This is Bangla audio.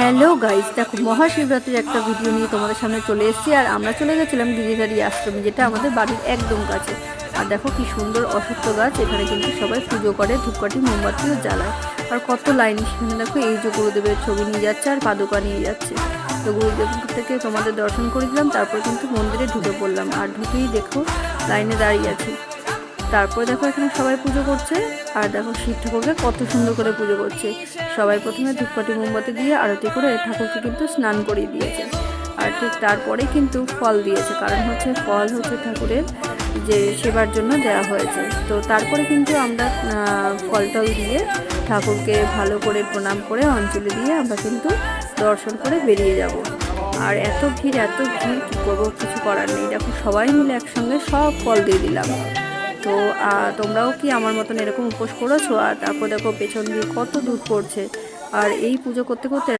হ্যালো গাইস, দেখো মহাশিবরাত্রির একটা ভিডিও নিয়ে তোমাদের সামনে চলে এসেছি। আর আমরা চলে গেছিলাম গিরিধারী আশ্রমে, যেটা আমাদের বাড়ির একদম কাছে। আর দেখো কি সুন্দর অশ্বত্থ গাছ, এখানে কিন্তু সবাই পুজো করে, ধূপকাঠি মোমবাতিও জ্বালায়। আর কত লাইন, সেখানে দেখো এই যে গুরুদেবের ছবি নিয়ে যাচ্ছে আর পাদুকা নিয়ে যাচ্ছে। তো গুরুদেব থেকে তোমাদের দর্শন করে দিলাম, তারপর কিন্তু মন্দিরে ঢুকে পড়লাম। আর ঢুকেই দেখো লাইনে দাঁড়িয়ে আছি। তারপর দেখো এখানে সবাই পুজো করছে। আর দেখো শিব ঠাকুরকে কত সুন্দর করে পুজো করছে। সবাই প্রথমে ধূপকাঠি মোমবাতি দিয়ে আরতি করে ঠাকুরকে কিন্তু স্নান করিয়ে দিয়েছে। আর ঠিক তারপরে কিন্তু ফল দিয়েছে, কারণ হচ্ছে ফল হচ্ছে ঠাকুরের যে সেবার জন্য দেওয়া হয়েছে। তো তারপরে কিন্তু আমরা ফল দিয়ে ঠাকুরকে ভালো করে প্রণাম করে অঞ্জলি দিয়ে আমরা কিন্তু দর্শন করে বেরিয়ে যাব। আর এত ভিড় কী করবো, কিছু করার নেই। দেখো সবাই মিলে একসঙ্গে সব ফল দিয়ে দিলাম। তো তোমরাও কি আমার মতন এরকম উপোস করেছো? আর তারপর দেখো পেছন দিয়ে কত দূর পড়ছে। আর এই পুজো করতে করতে